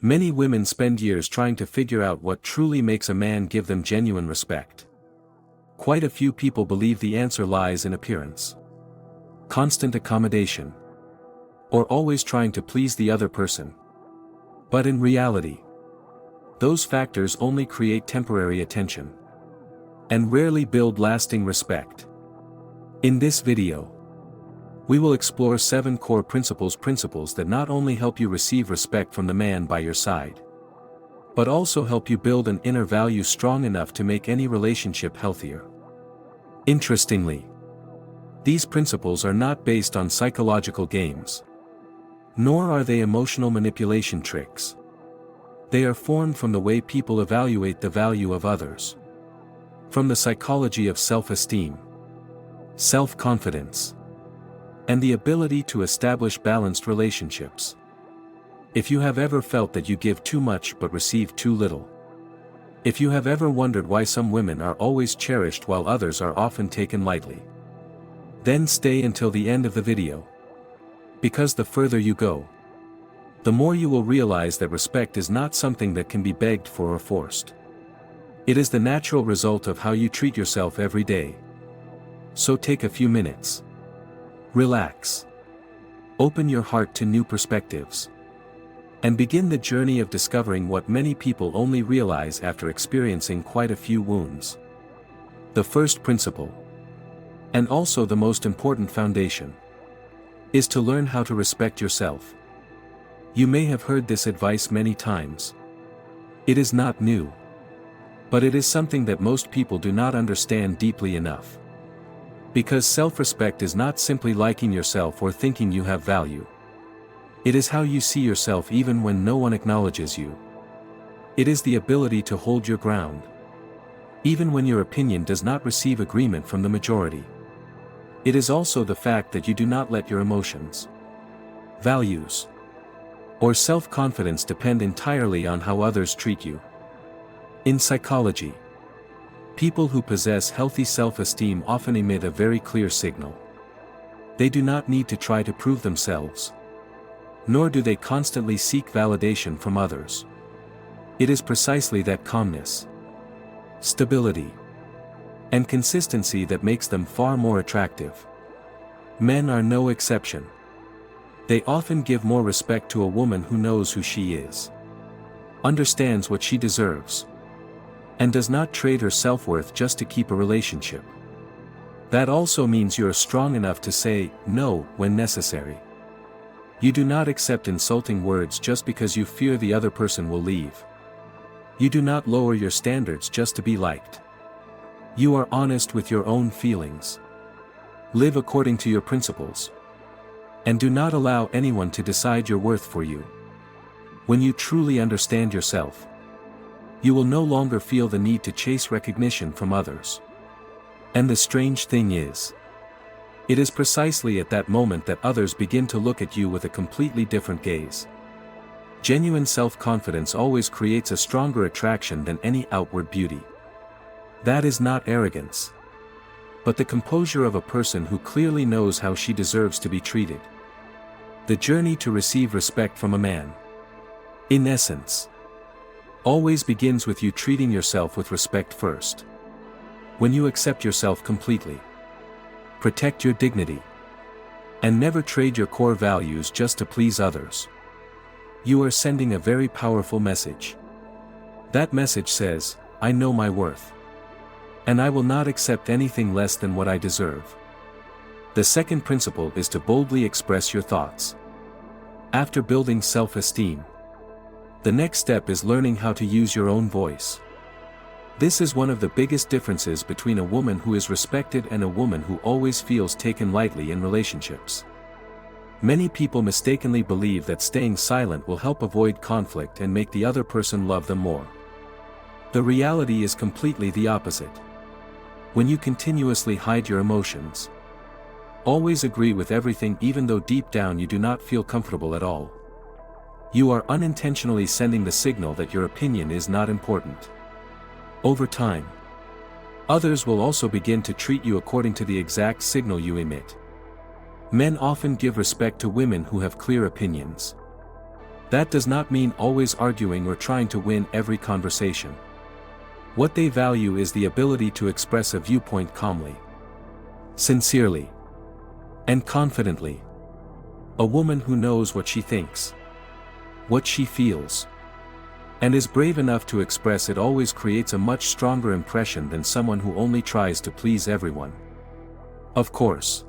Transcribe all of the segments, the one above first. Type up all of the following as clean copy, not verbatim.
Many women spend years trying to figure out what truly makes a man give them genuine respect. Quite a few people believe the answer lies in appearance, constant accommodation, or always trying to please the other person. But in reality, those factors only create temporary attention and rarely build lasting respect. In this video, we will explore 7 core principles that not only help you receive respect from the man by your side, but also help you build an inner value strong enough to make any relationship healthier. Interestingly, these principles are not based on psychological games, nor are they emotional manipulation tricks. They are formed from the way people evaluate the value of others, from the psychology of self-esteem, self-confidence, and the ability to establish balanced relationships. If you have ever felt that you give too much but receive too little, if you have ever wondered why some women are always cherished while others are often taken lightly, then stay until the end of the video. Because the further you go, the more you will realize that respect is not something that can be begged for or forced. It is the natural result of how you treat yourself every day. So take a few minutes. Relax. Open your heart to new perspectives, and begin the journey of discovering what many people only realize after experiencing quite a few wounds. The first principle, and also the most important foundation, is to learn how to respect yourself. You may have heard this advice many times. It is not new, but it is something that most people do not understand deeply enough. Because self-respect is not simply liking yourself or thinking you have value. It is how you see yourself even when no one acknowledges you. It is the ability to hold your ground, even when your opinion does not receive agreement from the majority. It is also the fact that you do not let your emotions, values, or self-confidence depend entirely on how others treat you. In psychology, people who possess healthy self-esteem often emit a very clear signal. They do not need to try to prove themselves, nor do they constantly seek validation from others. It is precisely that calmness, stability, and consistency that makes them far more attractive. Men are no exception. They often give more respect to a woman who knows who she is, understands what she deserves, and does not trade her self-worth just to keep a relationship. That also means you are strong enough to say no when necessary. You do not accept insulting words just because you fear the other person will leave. You do not lower your standards just to be liked. You are honest with your own feelings. Live according to your principles, and do not allow anyone to decide your worth for you. When you truly understand yourself, you will no longer feel the need to chase recognition from others. And the strange thing is, it is precisely at that moment that others begin to look at you with a completely different gaze. Genuine self-confidence always creates a stronger attraction than any outward beauty. That is not arrogance, but the composure of a person who clearly knows how she deserves to be treated. The journey to receive respect from a man, in essence, always begins with you treating yourself with respect first. When you accept yourself completely, protect your dignity, and never trade your core values just to please others, you are sending a very powerful message. That message says, I know my worth, and I will not accept anything less than what I deserve. The second principle is to boldly express your thoughts. After building self-esteem, the next step is learning how to use your own voice. This is one of the biggest differences between a woman who is respected and a woman who always feels taken lightly in relationships. Many people mistakenly believe that staying silent will help avoid conflict and make the other person love them more. The reality is completely the opposite. When you continuously hide your emotions, always agree with everything even though deep down you do not feel comfortable at all, you are unintentionally sending the signal that your opinion is not important. Over time, others will also begin to treat you according to the exact signal you emit. Men often give respect to women who have clear opinions. That does not mean always arguing or trying to win every conversation. What they value is the ability to express a viewpoint calmly, sincerely, and confidently. A woman who knows what she thinks, what she feels, and is brave enough to express it always creates a much stronger impression than someone who only tries to please everyone. Of course,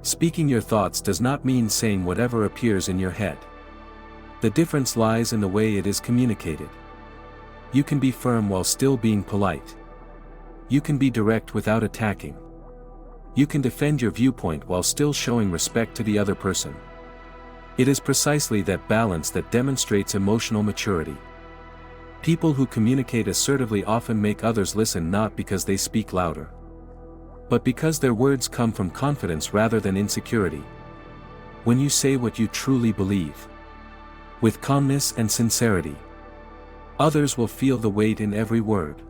speaking your thoughts does not mean saying whatever appears in your head. The difference lies in the way it is communicated. You can be firm while still being polite. You can be direct without attacking. You can defend your viewpoint while still showing respect to the other person. It is precisely that balance that demonstrates emotional maturity. People who communicate assertively often make others listen not because they speak louder, but because their words come from confidence rather than insecurity. When you say what you truly believe, with calmness and sincerity, others will feel the weight in every word.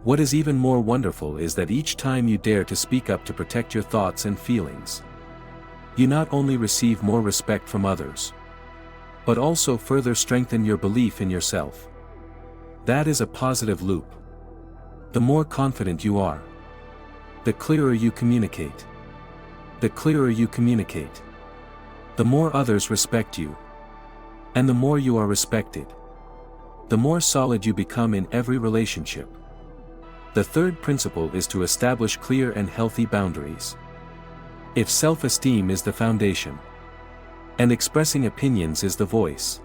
What is even more wonderful is that each time you dare to speak up to protect your thoughts and feelings, you not only receive more respect from others, but also further strengthen your belief in yourself. That is a positive loop. The more confident you are, the clearer you communicate. The clearer you communicate, the more others respect you. And the more you are respected, the more solid you become in every relationship. The third principle is to establish clear and healthy boundaries. If self-esteem is the foundation, and expressing opinions is the voice,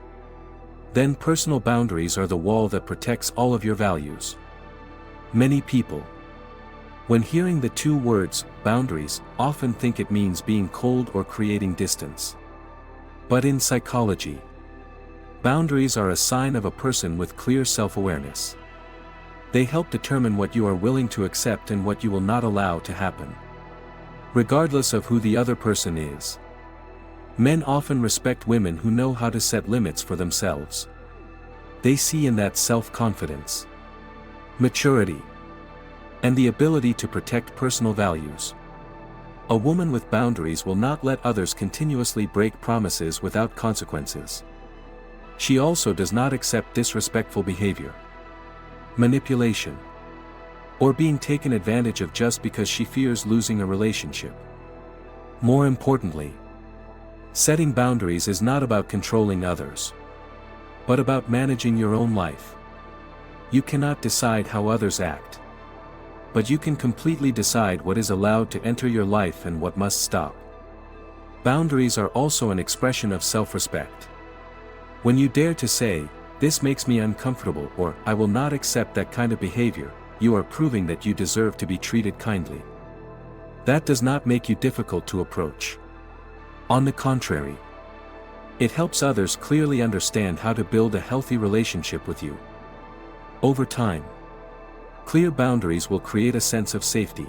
then personal boundaries are the wall that protects all of your values. Many people, when hearing the two words, boundaries, often think it means being cold or creating distance. But in psychology, boundaries are a sign of a person with clear self-awareness. They help determine what you are willing to accept and what you will not allow to happen, regardless of who the other person is. Men often respect women who know how to set limits for themselves. They see in that self-confidence, maturity, and the ability to protect personal values. A woman with boundaries will not let others continuously break promises without consequences. She also does not accept disrespectful behavior, manipulation, or being taken advantage of just because she fears losing a relationship. More importantly, setting boundaries is not about controlling others, but about managing your own life. You cannot decide how others act, but you can completely decide what is allowed to enter your life and what must stop. Boundaries are also an expression of self-respect. When you dare to say, "This makes me uncomfortable," or "I will not accept that kind of behavior," you are proving that you deserve to be treated kindly. That does not make you difficult to approach. On the contrary, it helps others clearly understand how to build a healthy relationship with you. Over time, clear boundaries will create a sense of safety,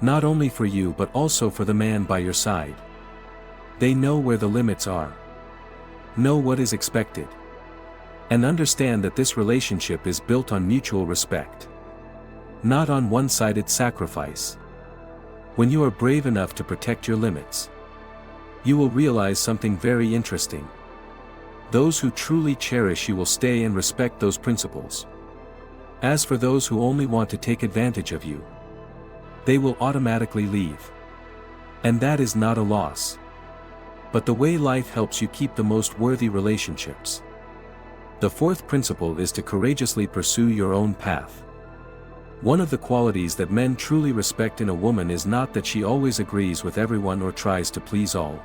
not only for you but also for the man by your side. They know where the limits are, know what is expected, and understand that this relationship is built on mutual respect, not on one-sided sacrifice. When you are brave enough to protect your limits, you will realize something very interesting. Those who truly cherish you will stay and respect those principles. As for those who only want to take advantage of you, they will automatically leave. And that is not a loss, but the way life helps you keep the most worthy relationships. The fourth principle is to courageously pursue your own path. One of the qualities that men truly respect in a woman is not that she always agrees with everyone or tries to please all,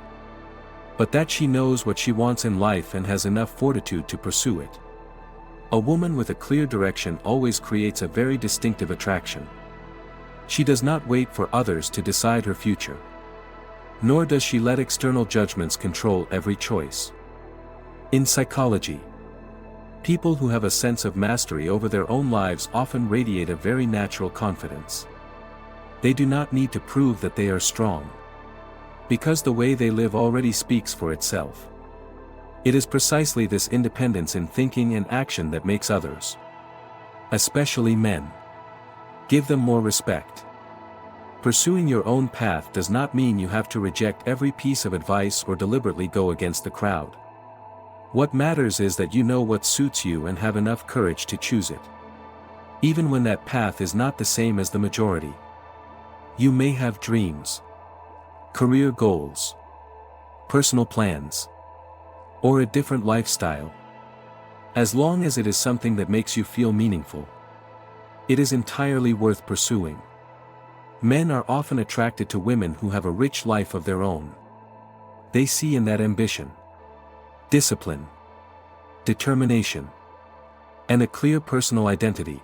but that she knows what she wants in life and has enough fortitude to pursue it. A woman with a clear direction always creates a very distinctive attraction. She does not wait for others to decide her future, nor does she let external judgments control every choice. In psychology, people who have a sense of mastery over their own lives often radiate a very natural confidence. They do not need to prove that they are strong, because the way they live already speaks for itself. It is precisely this independence in thinking and action that makes others, especially men, give them more respect. Pursuing your own path does not mean you have to reject every piece of advice or deliberately go against the crowd. What matters is that you know what suits you and have enough courage to choose it. Even when that path is not the same as the majority. You may have dreams, career goals, personal plans, or a different lifestyle. As long as it is something that makes you feel meaningful, it is entirely worth pursuing. Men are often attracted to women who have a rich life of their own. They see in that ambition, discipline, determination, and a clear personal identity.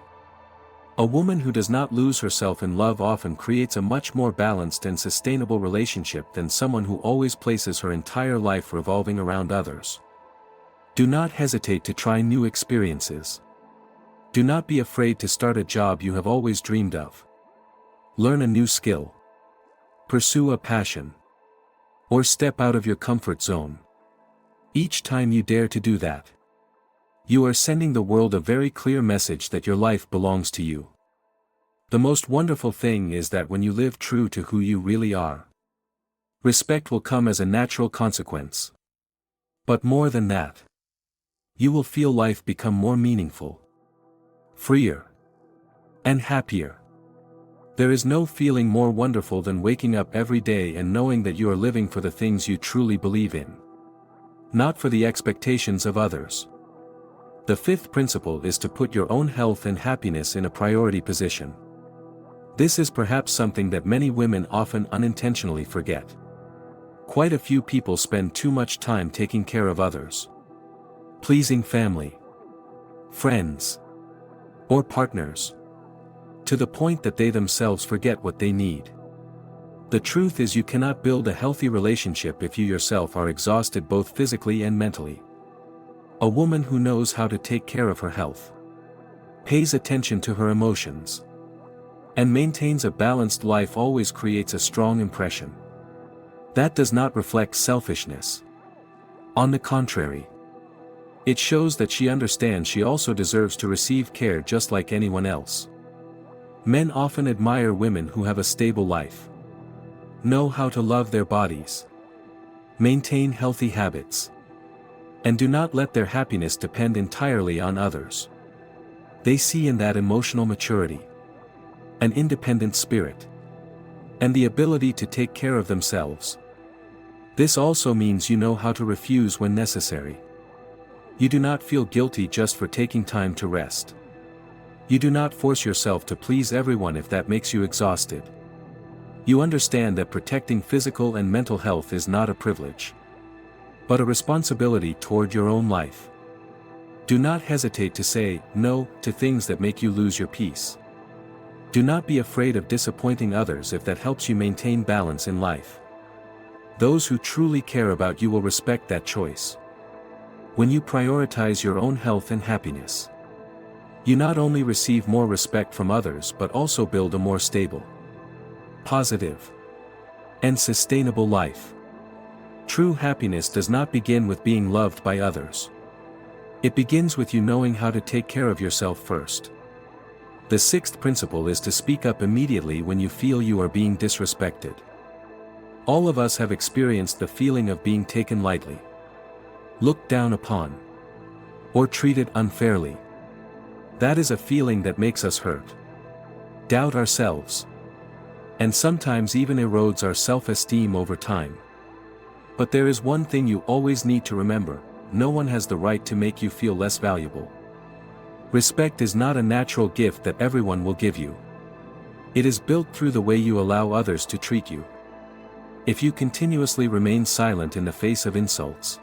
A woman who does not lose herself in love often creates a much more balanced and sustainable relationship than someone who always places her entire life revolving around others. Do not hesitate to try new experiences. Do not be afraid to start a job you have always dreamed of. Learn a new skill. Pursue a passion. Or step out of your comfort zone. Each time you dare to do that, you are sending the world a very clear message that your life belongs to you. The most wonderful thing is that when you live true to who you really are, respect will come as a natural consequence. But more than that, you will feel life become more meaningful, freer, and happier. There is no feeling more wonderful than waking up every day and knowing that you are living for the things you truly believe in, not for the expectations of others. The fifth principle is to put your own health and happiness in a priority position. This is perhaps something that many women often unintentionally forget. Quite a few people spend too much time taking care of others, pleasing family, friends, or partners, to the point that they themselves forget what they need. The truth is, you cannot build a healthy relationship if you yourself are exhausted both physically and mentally. A woman who knows how to take care of her health, pays attention to her emotions, and maintains a balanced life always creates a strong impression. That does not reflect selfishness. On the contrary, it shows that she understands she also deserves to receive care just like anyone else. Men often admire women who have a stable life, know how to love their bodies, maintain healthy habits, and do not let their happiness depend entirely on others. They see in that emotional maturity, an independent spirit, and the ability to take care of themselves. This also means you know how to refuse when necessary. You do not feel guilty just for taking time to rest. You do not force yourself to please everyone if that makes you exhausted. You understand that protecting physical and mental health is not a privilege, but a responsibility toward your own life. Do not hesitate to say no to things that make you lose your peace. Do not be afraid of disappointing others if that helps you maintain balance in life. Those who truly care about you will respect that choice. When you prioritize your own health and happiness, you not only receive more respect from others but also build a more stable, positive, and sustainable life. True happiness does not begin with being loved by others. It begins with you knowing how to take care of yourself first. The sixth principle is to speak up immediately when you feel you are being disrespected. All of us have experienced the feeling of being taken lightly, looked down upon, or treated unfairly. That is a feeling that makes us hurt, doubt ourselves, and sometimes even erodes our self-esteem over time. But there is one thing you always need to remember: no one has the right to make you feel less valuable. Respect is not a natural gift that everyone will give you. It is built through the way you allow others to treat you. If you continuously remain silent in the face of insults,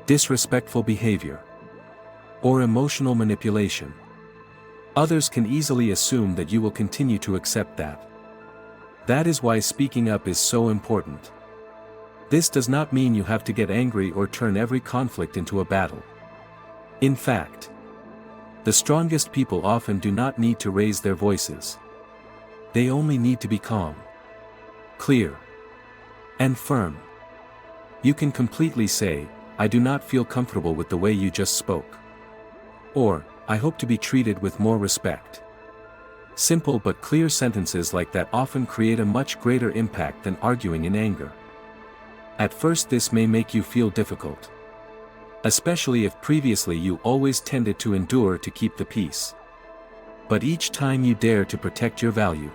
disrespectful behavior, or emotional manipulation, others can easily assume that you will continue to accept that. That is why speaking up is so important. This does not mean you have to get angry or turn every conflict into a battle. In fact, the strongest people often do not need to raise their voices. They only need to be calm, clear, and firm. You can completely say, "I do not feel comfortable with the way you just spoke," or, "I hope to be treated with more respect." Simple but clear sentences like that often create a much greater impact than arguing in anger. At first this may make you feel difficult. especially if previously you always tended to endure to keep the peace. But each time you dare to protect your value,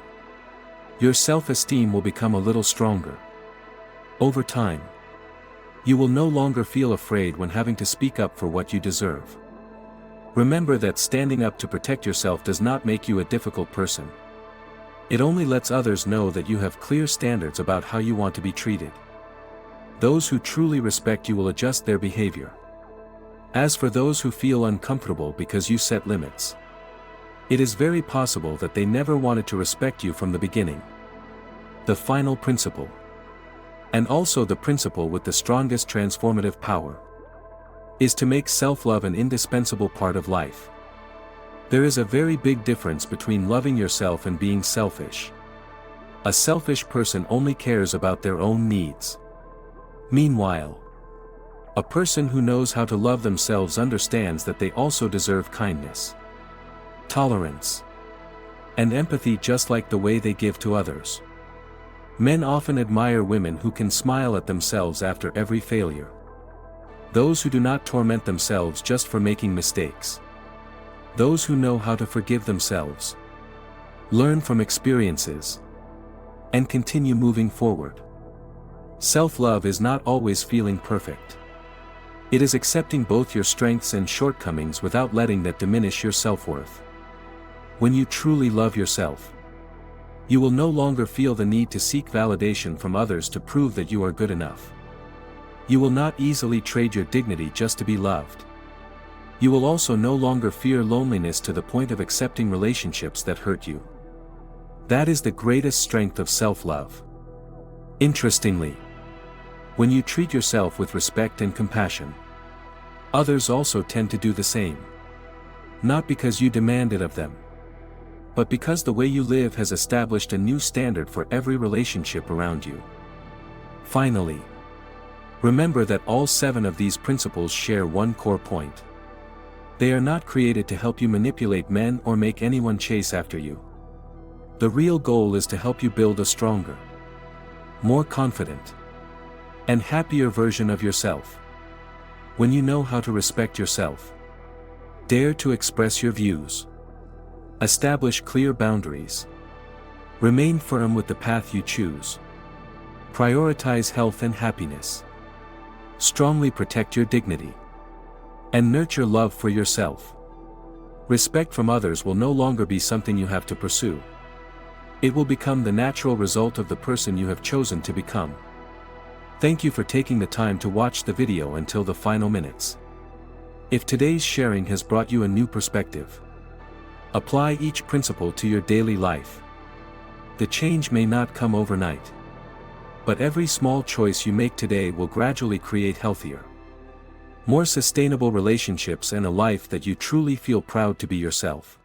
your self-esteem will become a little stronger. Over time, you will no longer feel afraid when having to speak up for what you deserve. Remember that standing up to protect yourself does not make you a difficult person. It only lets others know that you have clear standards about how you want to be treated. Those who truly respect you will adjust their behavior. As for those who feel uncomfortable because you set limits, it is very possible that they never wanted to respect you from the beginning. The final principle, and also the principle with the strongest transformative power, is to make self-love an indispensable part of life. There is a very big difference between loving yourself and being selfish. A selfish person only cares about their own needs. Meanwhile, a person who knows how to love themselves understands that they also deserve kindness, tolerance, and empathy just like the way they give to others. Men often admire women who can smile at themselves after every failure. Those who do not torment themselves just for making mistakes. Those who know how to forgive themselves, learn from experiences, and continue moving forward. Self-love is not always feeling perfect. It is accepting both your strengths and shortcomings without letting that diminish your self-worth. When you truly love yourself, you will no longer feel the need to seek validation from others to prove that you are good enough. You will not easily trade your dignity just to be loved. You will also no longer fear loneliness to the point of accepting relationships that hurt you. That is the greatest strength of self-love. Interestingly, when you treat yourself with respect and compassion, others also tend to do the same. Not because you demand it of them, but because the way you live has established a new standard for every relationship around you. Finally, remember that all 7 of these principles share one core point. They are not created to help you manipulate men or make anyone chase after you. The real goal is to help you build a stronger, more confident, and happier version of yourself. When you know how to respect yourself, dare to express your views, establish clear boundaries, remain firm with the path you choose, prioritize health and happiness, strongly protect your dignity, and nurture love for yourself, respect from others will no longer be something you have to pursue. It will become the natural result of the person you have chosen to become. Thank you for taking the time to watch the video until the final minutes. If today's sharing has brought you a new perspective, apply each principle to your daily life. The change may not come overnight, but every small choice you make today will gradually create healthier, more sustainable relationships and a life that you truly feel proud to be yourself.